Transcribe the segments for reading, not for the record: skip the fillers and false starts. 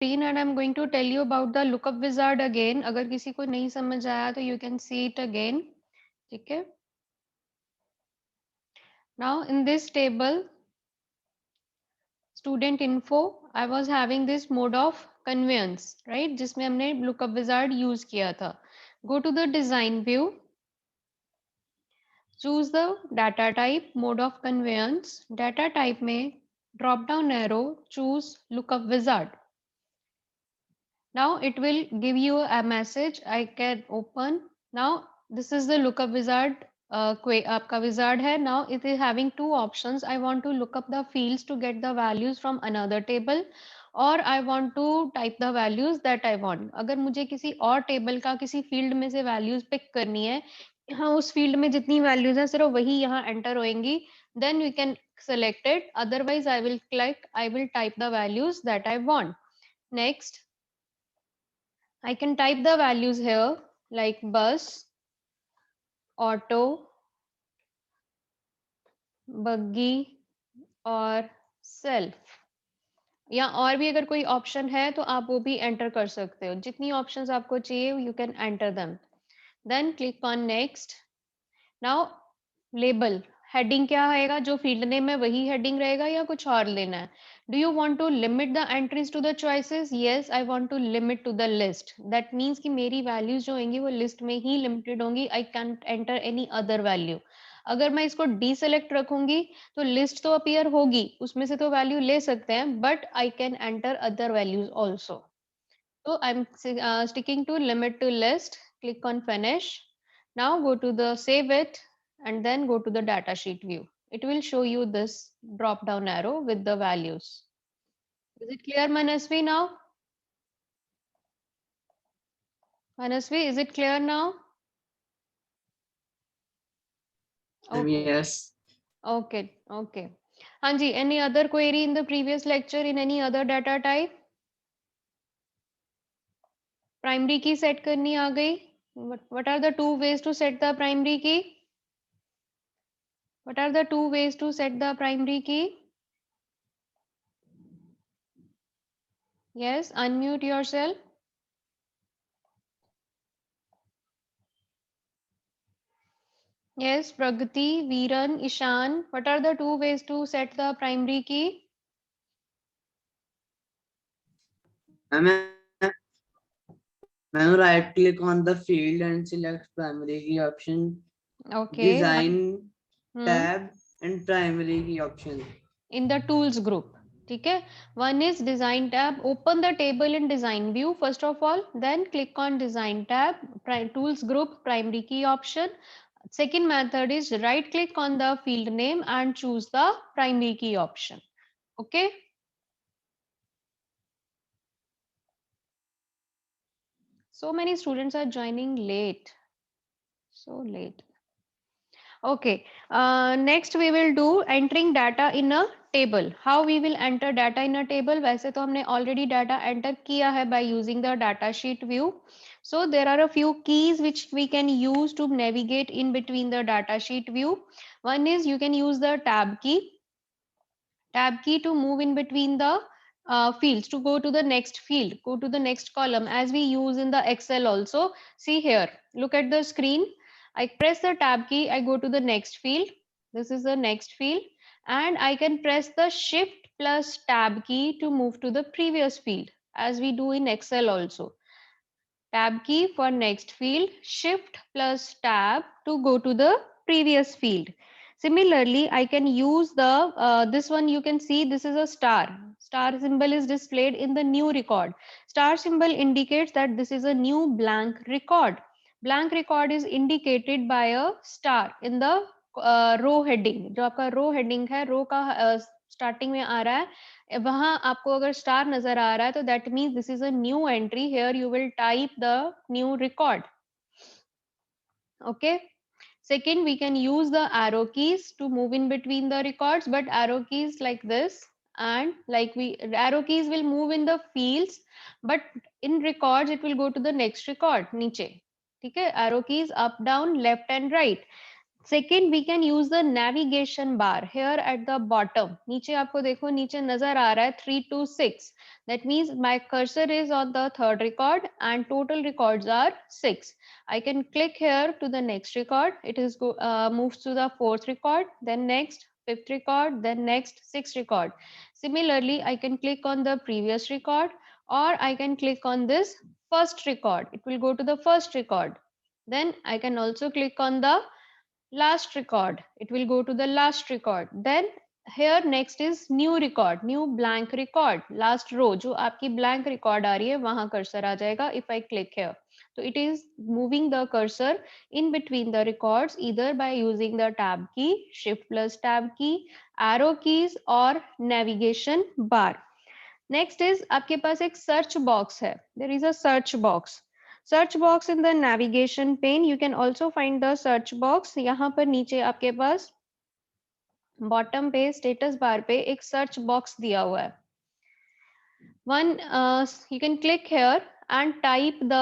and I'm going to tell you about the lookup wizard again. अगर किसी को नहीं समझ आया तो you can see it again. ठीक है. Now in this table, student info, I was having this mode of conveyance, right? जिसमें हमने lookup wizard use किया था. Go to the design view. Choose the data type, mode of conveyance. Data type में drop down arrow, choose lookup wizard. Now it will give you a message. I can open. Now this is the lookup wizard. आपका wizard है. Now it is having two options. I want to look up the fields to get the values from another table, or I want to type the values that I want. अगर मुझे किसी और table का किसी field में से values pick करनी है, हाँ उस field में जितनी values हैं सिर्फ वही यहाँ enter होएंगी, then we can select it. Otherwise I will type the values that I want. Next, I can type the values here like bus, auto, buggy और self. या और भी अगर कोई ऑप्शन है तो आप वो भी एंटर कर सकते हो. जितनी ऑप्शंस आपको चाहिए you can enter them. Then click on next. Now label heading क्या आएगा, जो फील्ड नेम है वही हेडिंग रहेगा या कुछ और लेना है. Do you want to limit the entries to the choices? Yes, I want to limit to the list. That means कि मेरी वैल्यूज जो होंगी वो लिस्ट में ही लिमिटेड होंगी. I can't enter any other value. अगर मैं इसको डीसेलेक्ट रखूंगी तो लिस्ट तो अपीयर होगी, उसमें से तो वैल्यू ले सकते हैं, but I can enter other values also. So I'm sticking to limit to list. Click on finish. Now go to the save it and then go to the data sheet view. It will show you this drop down arrow with the values. Is it clear, Manasvi, now? Manasvi, is it clear now? Okay. Yes. Okay. Okay. Hanji, any other query in the previous lecture in any other data type? Primary key set करनी आ गई. What are the two ways to set the primary key? What are the two ways to set the primary key? Yes, unmute yourself. Yes, Pragati, Viran, Ishan. What are the two ways to set the primary key? मैं right click on the field and select primary key option. Okay. Design Hmm. tab and primary key option. In the tools group. ठीक है. One is design tab. Open the table in design view first of all. Then click on design tab, tools group, primary key option. Second method is right click on the field name and choose the primary key option. Okay. So many students are joining late. So late. Okay. Next we will do entering data in a table. How we will enter data in a table? वैसे तो हमने already data enter किया है by using the data sheet view. So there are a few keys which we can use to navigate in between the data sheet view. One is you can use the tab key. Tab key to move in between the fields, to go to the next field, go to the next column, as we use in the Excel also. See here, look at the screen. I press the tab key, I go to the next field. This is the next field, and I can press the shift plus tab key to move to the previous field, as we do in Excel also. Tab key for next field, shift plus tab to go to the previous field. Similarly, I can use the, this one you can see, this is a star. Star symbol is displayed in the new record. Star symbol indicates that this is a new blank record. Blank record is indicated by a star in the row heading. जो आपका row heading है, row का starting में आ रहा है, वहां आपको अगर स्टार नजर आ रहा है तो that means this is a new entry. Here you will type the new record. Okay. Second, we can use the arrow keys to move in between the records, but arrow keys like this, and like arrow keys will move in the fields, but in records it will go to the next record नीचे. ठीक है. Arrow keys up, down, left and right. Second, we can use the navigation bar here at the bottom. नीचे आपको देखो नीचे नजर आ रहा है 3 to 6. That means my cursor is on the third record and total records are 6. I can click here to the next record. It is moves to the fourth record, then next fifth record, then next sixth record. Similarly, I can click on the previous record or I can click on this first record. It will go to the first record. Then I can also click on the last record. It will go to the last record. Then here next is new record, new blank record. Last row जो आपकी blank record आ रही है वहां cursor आ जाएगा if I click here. So it is moving the cursor in between the records either by using the tab key, shift plus tab key, arrow keys or navigation bar. Next is आपके पास एक search box है. There is a search box. Search box in the navigation pane you can also find the search box. यहाँ पर नीचे आपके पास bottom पे status bar पे एक सर्च बॉक्स दिया हुआ है. One you can click here and type the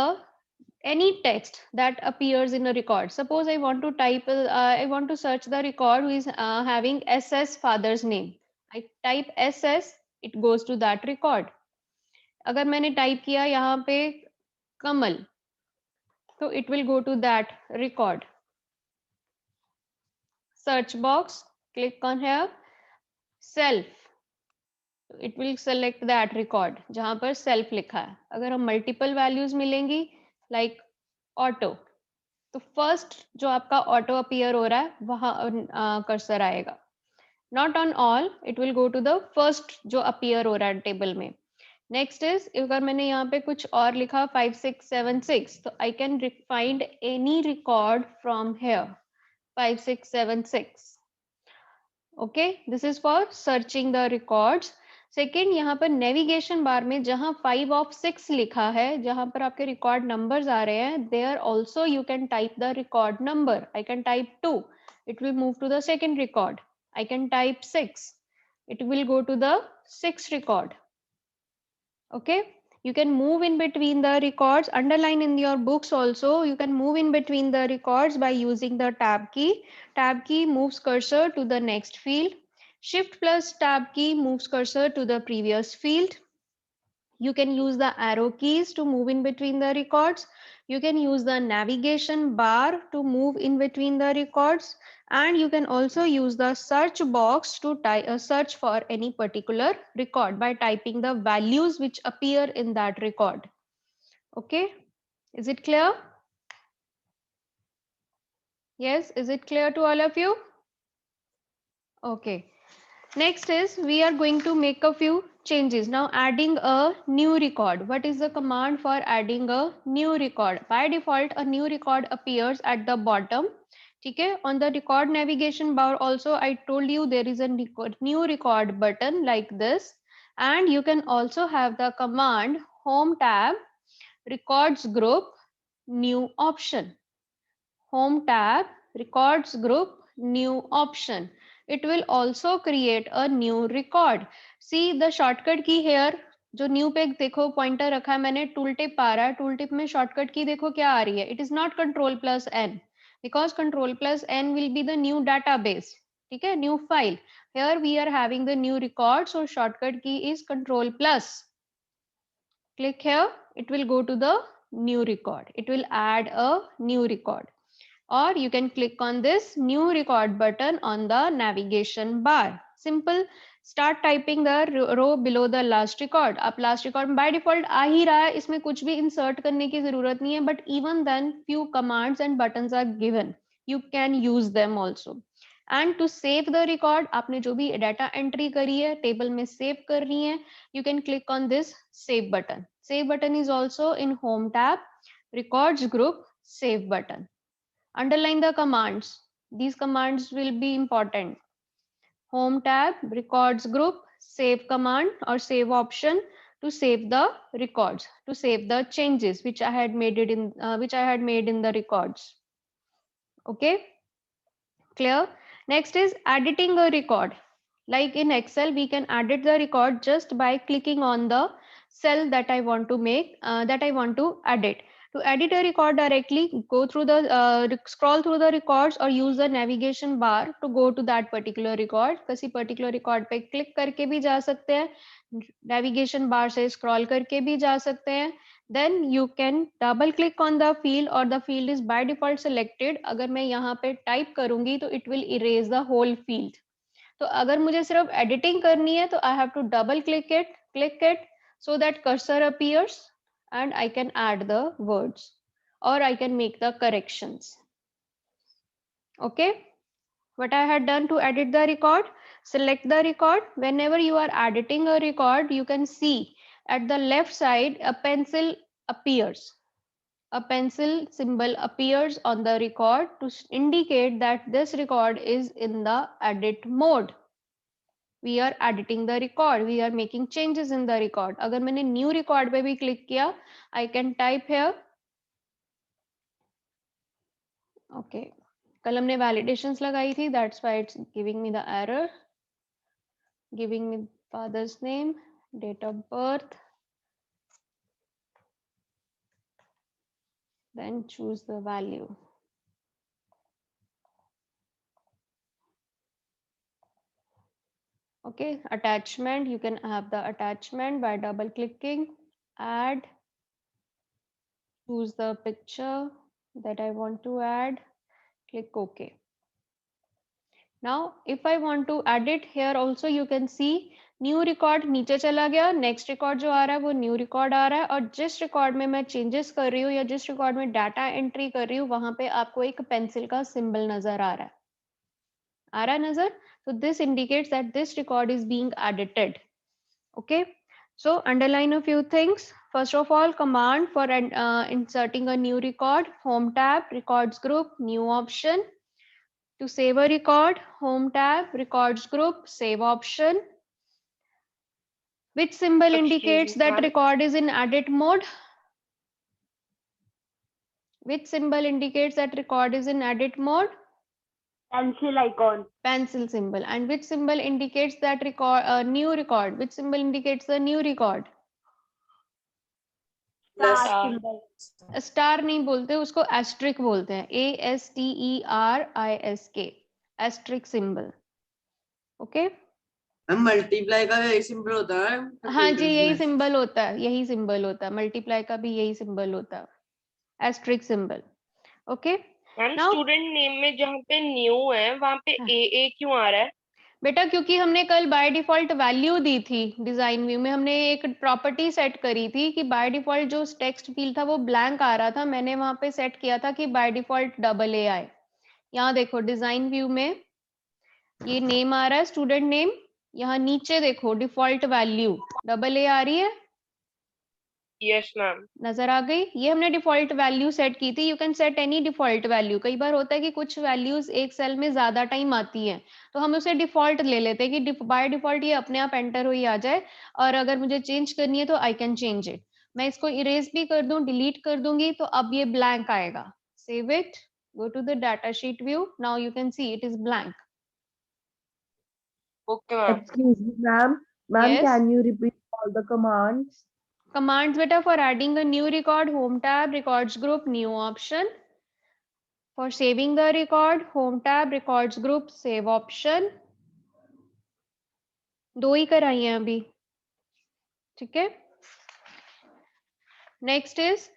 any text that appears in a record. Suppose I want to type, I want to search the record who is having SS father's name. I type SS, it goes to that record. अगर मैंने type किया यहाँ पे कमल, so it will go to that record. Search box, click on here, self. It will select that record जहां पर self लिखा है. अगर हम multiple values मिलेंगी like auto, तो first जो आपका auto appear हो रहा है वहां cursor आएगा. Not on all, it will go to the first जो appear हो रहा है table में. नेक्स्ट इज अगर मैंने यहाँ पे कुछ और लिखा 5676 तो I can find any record from here 5676. Okay, this is for searching the records. Second, यहाँ पर नेविगेशन बार में जहां 5 of 6 लिखा है, जहां पर आपके रिकॉर्ड नंबर्स आ रहे हैं, there also you can type the record number. I can type 2, it will move to the second record. I can type 6, it will go to the sixth record. Okay, you can move in between the records. Underline in your books also, you can move in between the records by using the tab key. Tab key moves cursor to the next field. Shift plus tab key moves cursor to the previous field. You can use the arrow keys to move in between the records. You can use the navigation bar to move in between the records. And you can also use the search box to search for any particular record by typing the values which appear in that record. Okay, is it clear? Yes, is it clear to all of you? Okay, next is we are going to make a few changes. Now adding a new record. What is the command for adding a new record? By default a new record appears at the bottom. Okay, on the record navigation bar also I told you there is a new record button like this, and you can also have the command home tab records group new option. Home tab records group new option. It will also create a new record. See the shortcut key here, जो new पे देखो pointer रखा है मैंने, tool tip आ रहा है. Tool tip में shortcut की देखो क्या आ रही है. It is not control plus N because control plus n will be the new database. ठीक है, new file. Here we are having the new record, so shortcut key is control plus. Click here, it will go to the new record. It will add a new record. Or you can click on this new record button on the navigation bar. Simple. Start typing the row below the last record. आप last record by default आ ही रहा है, इसमें कुछ भी insert करने की जरूरत नहीं है, but even then few commands and buttons are given. You can use them also. And to save the record, आपने जो भी data entry करी है table में save करनी है, you can click on this save button. Save button is also in home tab, records group, save button. Underline the commands. These commands will be important. Home tab, records group, save command or save option to save the records, to save the changes which I had made it in the records. Okay, clear? Next is editing a record. Like in Excel, we can edit the record just by clicking on the cell that I want to make, that I want to edit. To edit a record directly, go through the scroll through the records or use the navigation bar to go to that particular record. किसी particular record पे click करके भी जा सकते हैं, navigation bar से scroll करके भी जा सकते हैं. Then you can double click on the field or the field is by default selected. अगर मैं यहाँ पे type करूँगी तो it will erase the whole field. तो अगर मुझे सिर्फ editing करनी है तो I have to double click it so that cursor appears and I can add the words or I can make the corrections. Okay, what I had done to edit the record, select the record. Whenever you are editing a record, you can see at the left side a pencil appears. A pencil symbol appears on the record to indicate that this record is in the edit mode. We are editing the record, we are making changes in the record. अगर मैंने new record पे भी click किया, I can type here. Okay, कल हमने validations लगाई थी, that's why it's giving me the error. Giving me father's name, date of birth, then choose the value. Okay, attachment, you can have the attachment by double clicking, add, choose the picture that I want to add, click OK. Now, if I want to edit here also, you can see new record नीचे चला गया, next record जो आ रहा है वो new record आ रहा है, और जिस record में मैं changes कर रही हूँ या जिस record में data entry कर रही हूँ वहां पे आपको एक pencil का symbol नजर आ रहा है. आ रहा है नजर? So this indicates that this record is being edited. Okay, so underline a few things. First of all, command for inserting a new record, home tab, records group, new option. To save a record, home tab, records group, save option. Which symbol indicates that record is in edit mode? Which symbol indicates that record is in edit mode? Pencil icon. Pencil symbol. And which symbol indicates that record, new record? Which symbol indicates the new record? Star symbol. Star नहीं बोलते उसको, asterisk बोलते हैं. ASTERISK, asterisk symbol. Okay, multiply का यही symbol होता है. हाँ जी, यही सिंबल होता है, यही सिंबल होता है. मल्टीप्लाई का भी यही सिंबल होता है, asterisk symbol. Okay, ma'am Now- student name में जहाँ पे न्यू है वहाँ पे हाँ. AA क्यों आ रहा है? बेटा क्योंकि हमने कल बाय डिफॉल्ट वैल्यू दी थी. डिजाइन व्यू में हमने एक प्रॉपर्टी सेट करी थी कि बाय डिफॉल्ट जो टेक्स्ट फील्ड था वो ब्लैंक आ रहा था. मैंने वहां पे सेट किया था कि बाय डिफॉल्ट AA आए. यहाँ देखो डिजाइन व्यू में ये नेम आ रहा है, स्टूडेंट नेम. यहाँ नीचे देखो डिफॉल्ट वैल्यू AA आ रही है, यस मैम. नजर आ गई. ये हमने डिफॉल्ट वैल्यू सेट की थी. You can set any default value. कई बार होता है कि कुछ वैल्यूज एक सेल में ज्यादा टाइम आती हैं तो हम उसे डिफॉल्ट ले लेते हैं कि बाय डिफॉल्ट ये अपने आप एंटर हुई आ जाए, और अगर मुझे चेंज करनी है तो आई कैन चेंज इट. मैं इसको इरेज भी कर दूं, डिलीट कर दूंगी तो अब ये ब्लैंक आएगा. Save it, go to the data sheet view. Now you can see it is blank. Okay ma'am. Excuse me, ma'am. Ma'am, Yes. can you repeat all the commands? Commands beta for adding a new record, home tab, records group, new option. For saving the record, home tab, records group, save option. दो ही कराई हैं अभी, ठीक है. Next is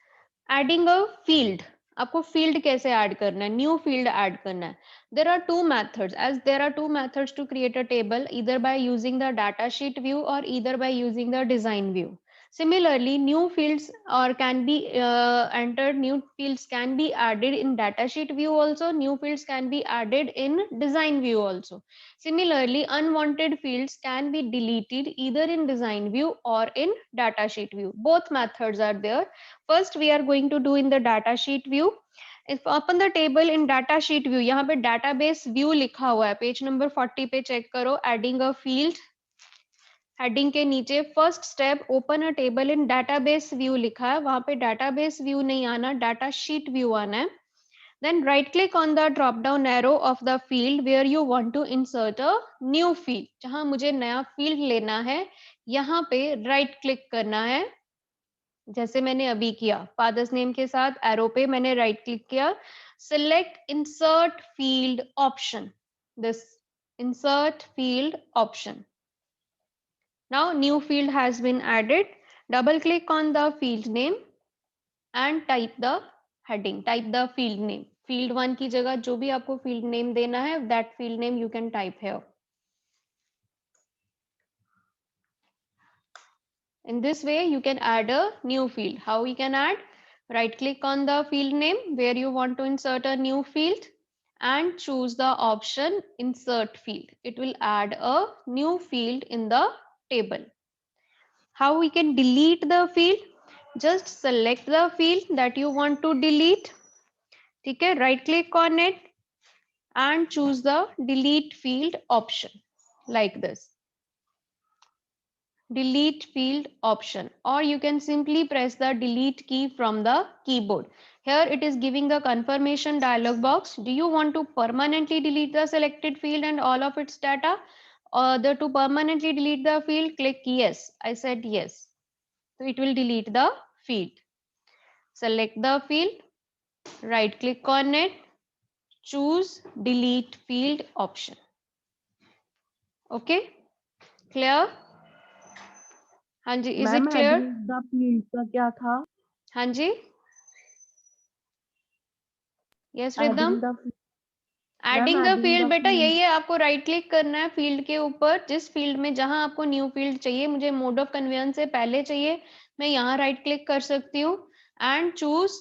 adding a field. आपको field कैसे add करना है, न्यू फील्ड ऐड करना है. There are two methods, as there are two methods to create a table, either by using the data sheet view or either by using the design view. Similarly, new fields or can be entered, new fields can be added in datasheet view also, new fields can be added in design view also. Similarly, unwanted fields can be deleted either in design view or in datasheet view. Both methods are there. First, we are going to do in the datasheet view. If open the table in datasheet view, यहाँ पे database view लिखा हुआ है, page number 40 पे check करो. Adding a field, heading के नीचे first step open a table in database view लिखा है. वहां पे डाटाबेस व्यू नहीं आना, डाटा शीट व्यू आना है. Then right click on the drop down arrow of the field where you want to insert a new field. जहां मुझे नया फील्ड लेना है यहाँ पे राइट क्लिक करना है जैसे मैंने अभी किया, फादर्स नेम के साथ एरो पे मैंने राइट क्लिक किया, select insert field option, this insert field option. Now new field has been added. Double click on the field name and type the heading, type the field name. Field 1 की जगह जो भी आपको field name देना है, that field name you can type here. In this way you can add a new field. How we can add? Right click on the field name where you want to insert a new field and choose the option insert field. It will add a new field in the table. How we can delete the field? Just select the field that you want to delete. ठीक है, right click on it and choose the delete field option like this. Delete field option, or you can simply press the delete key from the keyboard. Here it is giving the confirmation dialog box. Do you want to permanently delete the selected field and all of its data? Or to permanently delete the field, click yes. I said yes. So it will delete the field. Select the field, right click on it, choose delete field option. Okay, clear? हाँ जी, is ma'am it clear? The field का क्या था? हाँ जी, yes rhythm. Adding the adding the adding field the बेटा field. यही है, आपको right click करना है फील्ड के ऊपर, जिस फील्ड में जहां आपको न्यू फील्ड चाहिए, मुझे मोड ऑफ कन्वेंस से पहले चाहिए, मैं यहाँ राइट क्लिक कर सकती हूँ and choose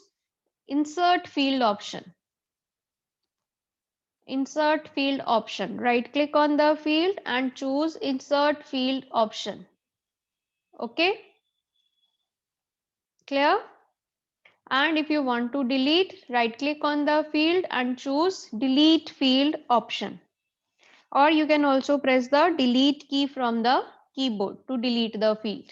insert field option. Insert field option. Right click on the field and choose insert field option. Okay, clear? And if you want to delete, right click on the field and choose delete field option. Or you can also press the delete key from the keyboard to delete the field.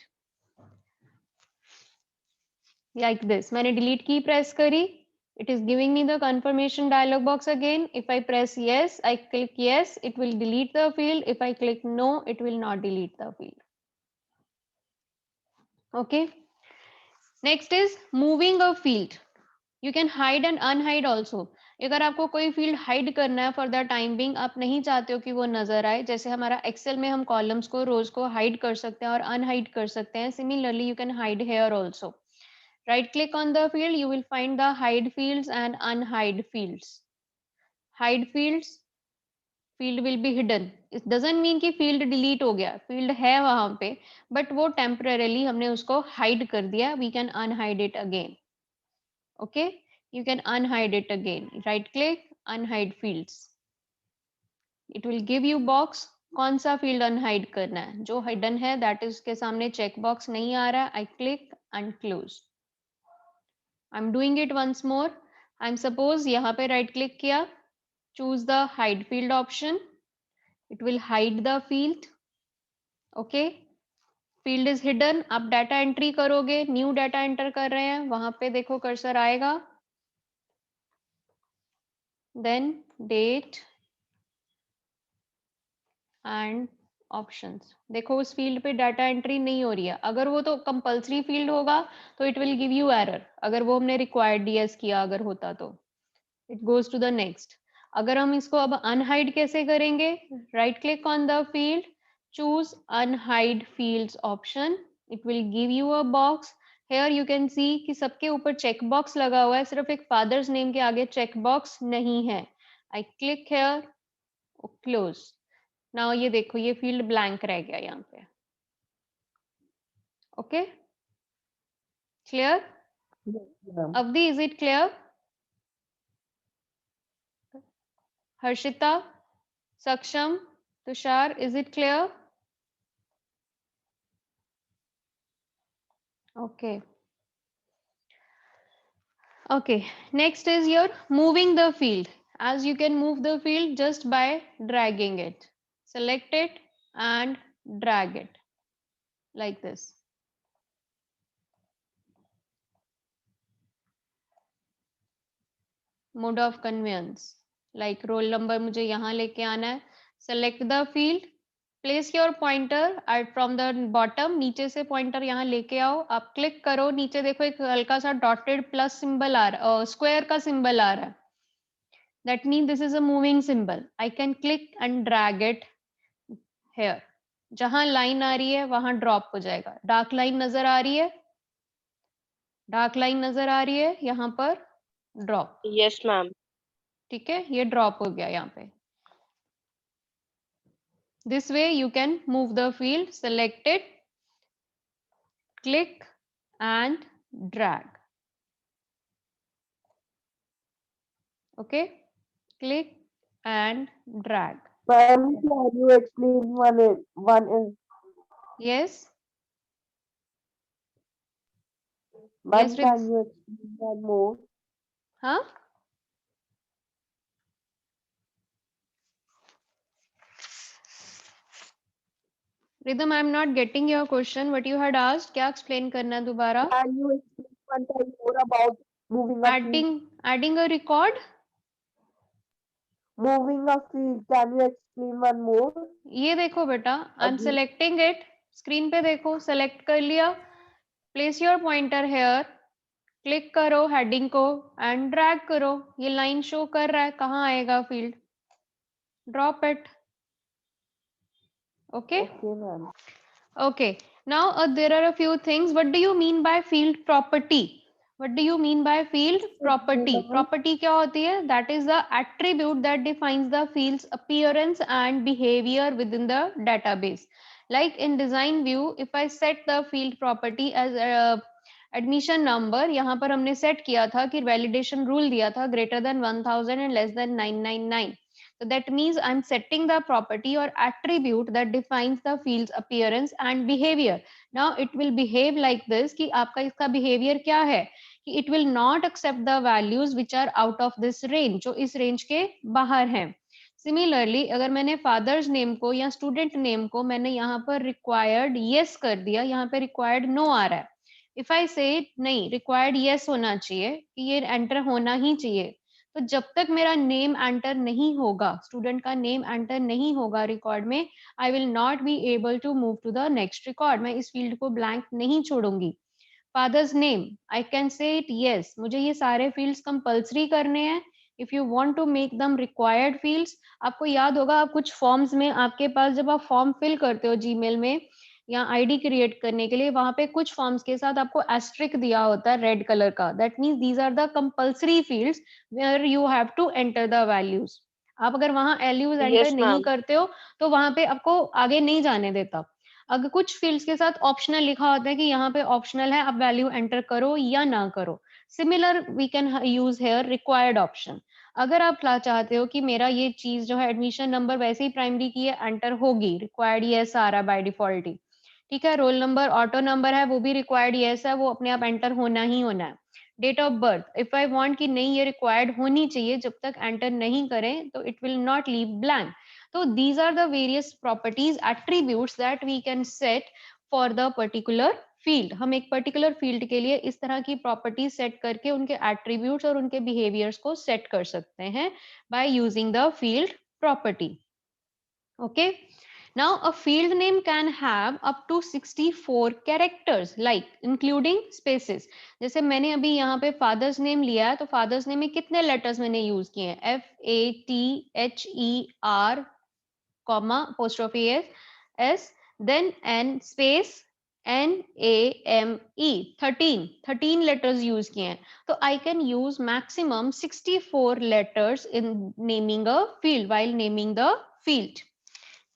Like this. मैंने delete key press करी. It is giving me the confirmation dialog box again. If I press yes, I click yes, it will delete the field. If I click no, it will not delete the field. Okay. Next is moving a field. You can hide and unhide also. अगर आपको कोई field hide करना है for the time being, आप नहीं चाहते हो कि वो नजर आए, जैसे हमारा एक्सेल में हम कॉलम्स को, रोज को हाइड कर सकते हैं और अनहाइड कर सकते हैं, similarly you can hide here also. Right click on the field, you will find the hide fields and unhide fields. Hide fields, field will be hidden. It doesn't mean कि field delete हो गया, field है वहां पे, but वो temporarily हमने उसको hide कर दिया. We can unhide it again. Okay, you can unhide it again. Right click, unhide fields. It will give you box. कौन सा field unhide करना है, जो hidden है that is के सामने check box नहीं आ रहा. I click and close. I'm doing it once more. I'm suppose यहाँ पे right click किया, choose the hide field option. It will hide the field. Okay, field is hidden. आप data entry करोगे, new data enter कर रहे हैं, वहां पे देखो cursor आएगा. Then date and options. देखो उस फील्ड पे डाटा एंट्री नहीं हो रही है. अगर वो तो कंपल्सरी फील्ड होगा तो it will give you error. अगर वो हमने रिक्वायर्ड डीएस किया अगर होता तो it goes to the next. अगर हम इसको अब अनहाइड कैसे करेंगे, right click on the field, choose unhide fields option. It will give you a box. Here you can see कि सबके ऊपर चेक बॉक्स लगा हुआ है, सिर्फ एक फादर्स नेम के आगे चेक बॉक्स नहीं है. I click here, close. Now ये देखो ये फील्ड ब्लैंक रह गया यहाँ पे. Okay, clear? Avadhi, is it clear? Harshita, Saksham, Tushar, is it clear? Okay. Okay, next is your moving the field. As you can move the field just by dragging it. Select it and drag it like this. Mode of conveyance. Like roll number मुझे यहाँ लेके आना है. Select the field place your pointer from the bottom, नीचे से pointer यहाँ लेके आओ, आप क्लिक करो, नीचे देखो एक हल्का सा डॉटेड प्लस सिंबल आ रहा है, स्क्वायर का सिंबल आ रहा है, that mean this is a moving symbol. I can click and drag it here, जहां लाइन आ रही है वहां ड्रॉप हो जाएगा। डार्क लाइन नजर आ रही है, डार्क लाइन नजर आ रही है, यहाँ पर ड्रॉप, Yes, ma'am. ठीक है, ये ड्रॉप हो गया यहाँ पे। This way you can move the field, select it, click and drag. Okay, click and drag. Ma'am, can you explain one is Yes, ma'am, yes, Rit. can you explain one more? Huh? Rhythm, I'm not getting your question. What you had asked? क्या explain करना है दोबारा? Can you explain one time more about moving a field? Adding a record. Moving a field. Can you explain one more? ये देखो बेटा, I'm Again. selecting it. Screen पे देखो, select कर लिया. Place your pointer here. Click करो heading को and drag करो, ये लाइन शो कर रहा है कहाँ आएगा field, drop it. Okay Okay, ma'am. Okay, now there are a few things. What do you mean by field property? What do you mean by field property? Property क्या होती है? That is the attribute that defines the fields appearance and behaviour within the database. Like in design view, if I set the field property as admission number, यहाँ पर हमने set किया था कि validation rule दिया था greater than 1000 and less than 999. So that means I'm setting the property or attribute that defines the field's appearance and behavior. Now it will behave like this कि आपका इसका behavior क्या है कि it will not accept the values which are out of this range, जो इस range के बाहर हैं। Similarly, अगर मैंने फादर्स नेम को या स्टूडेंट नेम को मैंने यहाँ पर रिक्वायर्ड yes कर दिया, यहाँ पे रिक्वायर्ड no आ रहा है। इफ आई से नहीं, रिक्वायर्ड yes होना चाहिए कि ये एंटर होना ही चाहिए, तो जब तक मेरा नेम एंटर नहीं होगा, स्टूडेंट का नेम एंटर नहीं होगा रिकॉर्ड में, I will not be able to move to the next record. मैं इस फील्ड को ब्लैंक नहीं छोड़ूंगी। Father's name, I can say it yes, मुझे ये सारे फील्ड्स कंपल्सरी करने हैं। If you want to make them required fields, आपको याद होगा आप कुछ फॉर्म्स में, आपके पास जब आप फॉर्म फिल करते हो जीमेल में या आईडी क्रिएट करने के लिए, वहां पे कुछ फॉर्म्स के साथ आपको एस्ट्रिक दिया होता है रेड कलर का, that means these are the compulsory fields where you have to enter the values. आप अगर वहां वैल्यूज एंटर Yes, नहीं ma'am. करते हो तो वहां पे आपको आगे नहीं जाने देता। अगर कुछ फील्ड्स के साथ ऑप्शनल लिखा होता है कि यहाँ पे ऑप्शनल है, आप वैल्यू एंटर करो या ना करो। Similar we can use here required option. अगर आप चाहते हो कि मेरा ये चीज जो है एडमिशन नंबर वैसे ही प्राइमरी की है एंटर होगी, रिक्वायर्ड यस आ रहा है बाय डिफॉल्ट ही, ठीक है। रोल नंबर ऑटो नंबर है वो भी रिक्वायर्ड यस है, वो अपने आप एंटर होना ही होना है। Date of birth, if I want कि नहीं ये रिक्वायर्ड होनी चाहिए, जब तक एंटर नहीं करें तो it will not leave blank. तो these are the various properties attributes that we can set for the particular field. हम एक पर्टिकुलर फील्ड के लिए इस तरह की प्रॉपर्टीज सेट करके उनके एट्रीब्यूट्स और उनके बिहेवियर्स को सेट कर सकते हैं by using the field property. Okay, now a field name can have up to 64 characters like including spaces। जैसे मैंने अभी यहाँ पे फादर्स नेम लिया है, तो फादर्स नेम में कितने लेटर्स मैंने यूज किए हैं? FATHER comma apostrophe S then N space NAME 13 letters use किए हैं। तो I can use maximum 64 letters in naming a field while naming the field.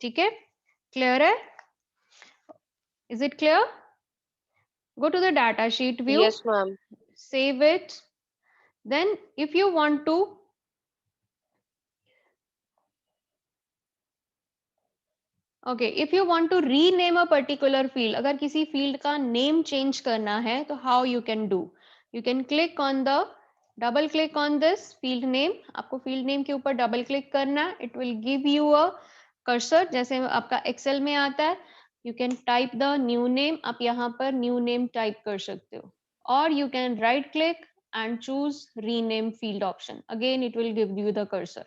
ठीक है, क्लियर है? Is it clear? Go to the data sheet view, Yes, ma'am. save it. Then if you want to if you want to rename a particular field, अगर किसी field का name change करना है तो how you can do? You can click on the double click on this field name। आपको field name के ऊपर double click करना है, it will give you a cursor जैसे आपका Excel में आता है। You can type the new name, आप यहाँ पर new name type कर सकते हो, or you can right click and choose rename field option, again it will give you the cursor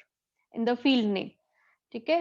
in the field name। ठीक है,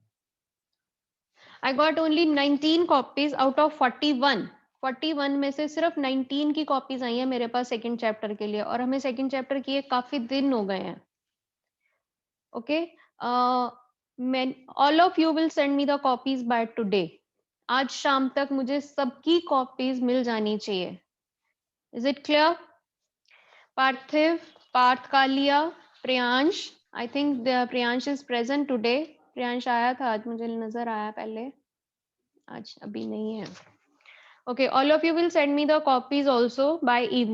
I got only 19 copies out of 41. 41 में से सिर्फ 19 की कॉपीज आई हैं मेरे पास सेकंड चैप्टर के लिए, और हमें सेकंड चैप्टर किए काफी दिन हो गए हैं. Okay, all of you will send me the copies by today. आज शाम तक मुझे सबकी कॉपीज मिल जानी चाहिए. Is it clear? Parthiv, Parth Kalia, Priyansh, I think Priyansh is present today. Priyansh आया था आज, मुझे नजर आया पहले, आज अभी नहीं है. Okay, all of you will send me the copies also by evening.